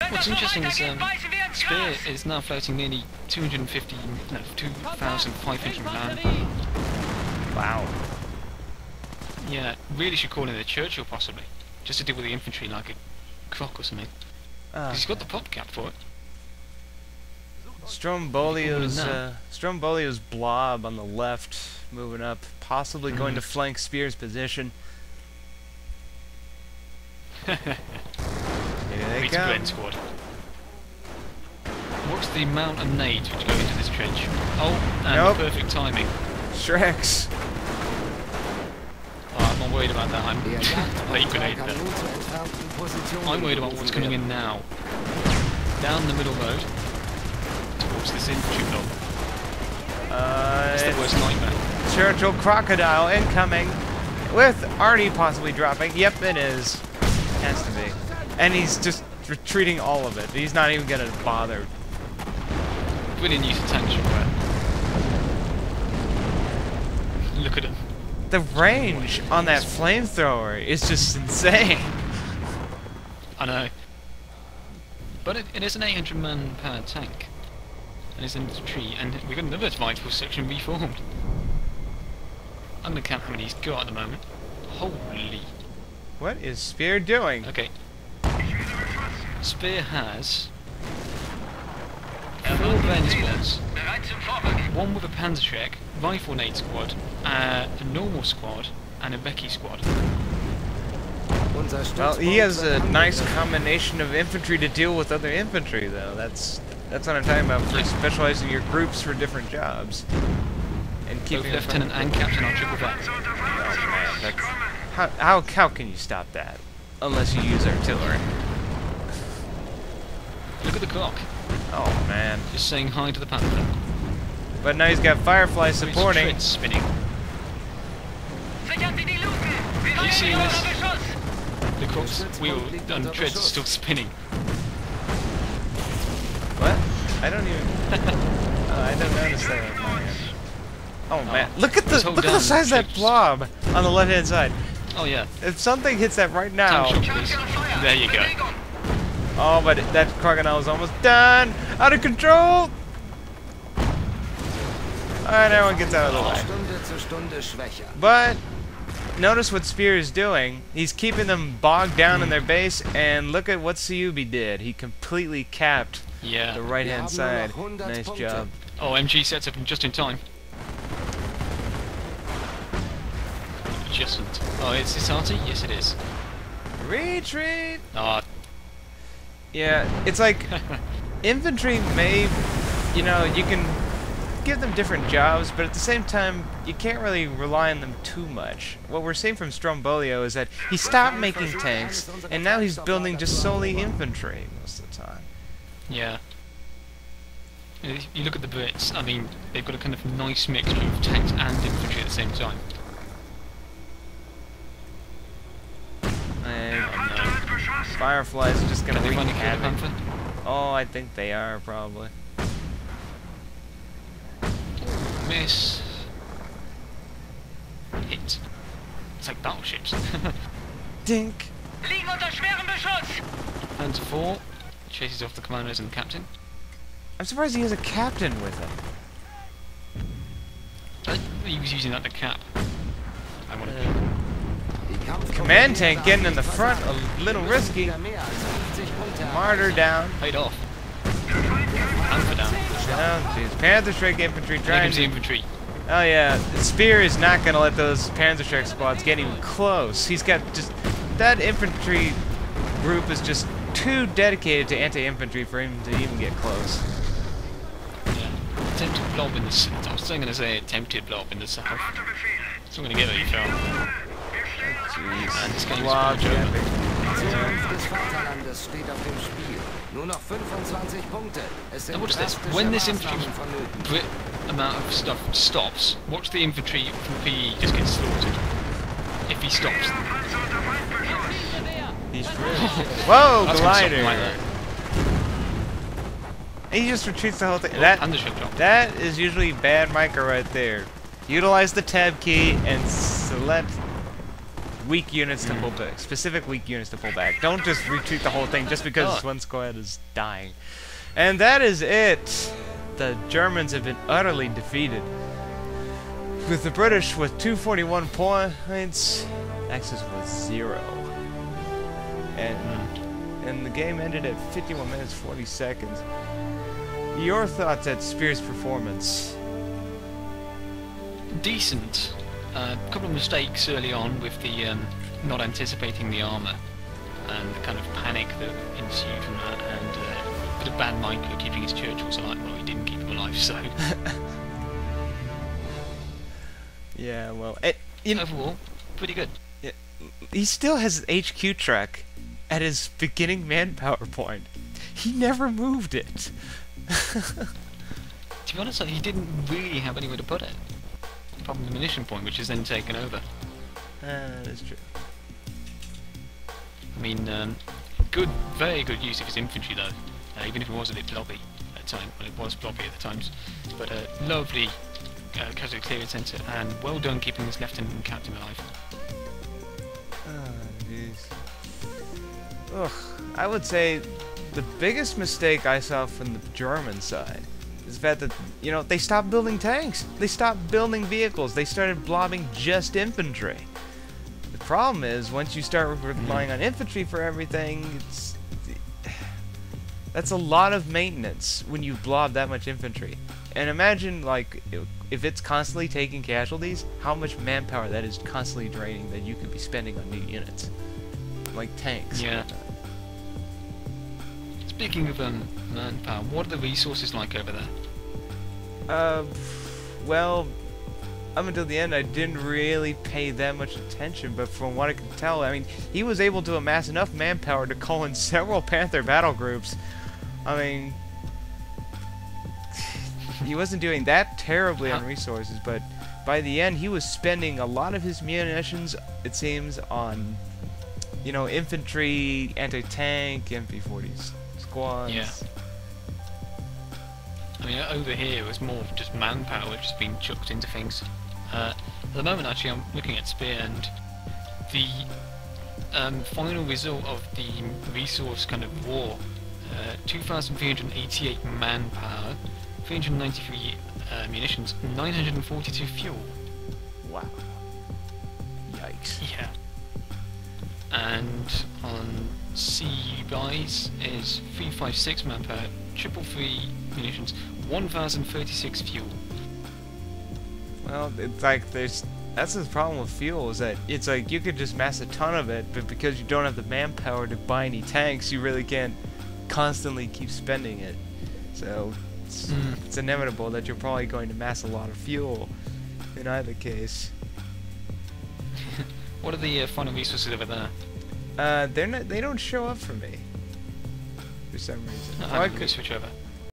What's interesting is Spear is now floating nearly 2,500 man. Wow. Yeah, really should call in a Churchill possibly, just to deal with the infantry like a croc or something. He's got the pop cap for it. Strombolio's blob on the left, moving up, possibly going to flank Spear's position. Here they Great come. squad. What's the amount of nades which go into this trench? Oh, and Nope. perfect timing. Shreks. Oh, I'm not worried about that. I'm late grenade there. I'm worried about what's coming in now. Down the middle road towards this infantry block. It's the worst nightmare. Churchill Crocodile incoming, with Artie possibly dropping. Yep, it is. Has to be. And he's just retreating all of it. He's not even gonna bother. Brilliant use of tank shot. Look at him. The range on that flamethrower is just insane. I know. But it is an 800-man powered tank. And it's infantry, and we've got another vital section reformed. I'm gonna count how many he's got at the moment. Holy. What is Spear doing? Okay. Spear has 4 Bren squads, one with a Panzer rifle nade squad, a normal squad, and a Becky squad. Well, he has a nice combination of infantry to deal with other infantry, though. That's what I'm talking about for specializing your groups for different jobs. And keeping both lieutenant and captain are triple vet. Oh, man, that's, how can you stop that? Unless you use artillery. Look at the clock. Oh, man. Just saying hi to the Panther. But now he's got Firefly supporting. Treads spinning. Are you seeing this? The clock's wheel and treads are still spinning. What? I don't even... I don't notice that on my end. Oh, man. Look at the size of that blob on the left-hand side. Oh, yeah. If something hits that right now... There you go. Oh, but that crocodile is almost done! Out of control! Alright, everyone gets out of the way. But, notice what Spear is doing. He's keeping them bogged down in their base, and look at what cyuby did. He completely capped the right-hand side. Nice job. Oh, MG sets up just in time. Adjustment. Oh, is this Artie? Yes, it is. Retreat! Ah. Yeah, it's like infantry may, you know, you can give them different jobs, but at the same time, you can't really rely on them too much. What we're seeing from Strombolio is that he stopped making tanks, and now he's building just solely infantry most of the time. Yeah. You look at the Brits, I mean, they've got a kind of nice mixture of tanks and infantry at the same time. Fireflies are just gonna wreak havoc. Oh, I think they are, probably. Miss. Hit. It's like battleships. Dink. Panzer 4 chases off the commanders and the captain. I'm surprised he has a captain with him. He was using that to cap. I wanted Command tank getting in the front, a little risky. Martyr down. paid off. Panther down. Down. Jeez. Panther Shrek infantry trying the infantry. Oh yeah, Spear is not gonna let those Panzer Shrek squads get even close. He's got just that infantry group is just too dedicated to anti-infantry for him to even get close. Yeah. Attempted blob in the south. I was still gonna say attempted blob in the south. It's not gonna get there, you fell. Jeez. And this game's Blob over. Now watch this. When this infantry Brit amount of stuff stops, watch the infantry from PE just get slaughtered. If he stops. Whoa, That's glider! like that. He just retreats the whole thing. Oh, That is usually bad micro right there. Utilize the tab key and select weak units to pull back. Specific weak units to pull back. Don't just retreat the whole thing just because this one squad is dying. And that is it. The Germans have been utterly defeated. With the British with 241 points, Axis was 0. And the game ended at 51 minutes 40 seconds. Your thoughts at Spear's performance? Decent. A couple of mistakes early on with the not anticipating the armour and the kind of panic that ensued from that, and a bit of bad mind for keeping his Churchills alive. Well, he didn't keep them alive, so... Yeah, well... overall, pretty good. Yeah, he still has his HQ track at his beginning manpower point. He never moved it. To be honest, he didn't really have anywhere to put it. Apart from the munition point, which is then taken over. That's true. I mean, very good use of his infantry though, even if it was a bit floppy at the time. Well, it was floppy at the times, but lovely casualty clearance centre, and well done keeping this lieutenant and captain alive. Oh, jeez. Ugh, I would say the biggest mistake I saw from the German side is the fact that, you know, they stopped building tanks. They stopped building vehicles. They started blobbing just infantry. The problem is, once you start relying on infantry for everything, that's a lot of maintenance when you blob that much infantry. And imagine, like, if it's constantly taking casualties, how much manpower that is constantly draining that you could be spending on new units. Like tanks. Yeah. Speaking of manpower, what are the resources like over there? Well, up until the end I didn't really pay that much attention, but from what I can tell, I mean, he was able to amass enough manpower to call in several Panther battle groups. I mean, he wasn't doing that terribly on resources, but by the end he was spending a lot of his munitions, it seems, on, you know, infantry, anti-tank, MP40s squads. Yeah. I mean, over here it was more just manpower just being chucked into things. At the moment, actually, I'm looking at Spear, and the final result of the resource kind of war, 2,388 manpower, 393 munitions, 942 fuel. Wow. Yikes. Yeah. And on cyuby is 356 manpower, 333 munitions, 1,036 fuel. Well, it's like that's the problem with fuel, is that it's like you could just mass a ton of it, but because you don't have the manpower to buy any tanks, you really can't constantly keep spending it. So it's inevitable that you're probably going to mass a lot of fuel in either case. What are the final resources over there? They don't show up for me for some reason. I could switch over.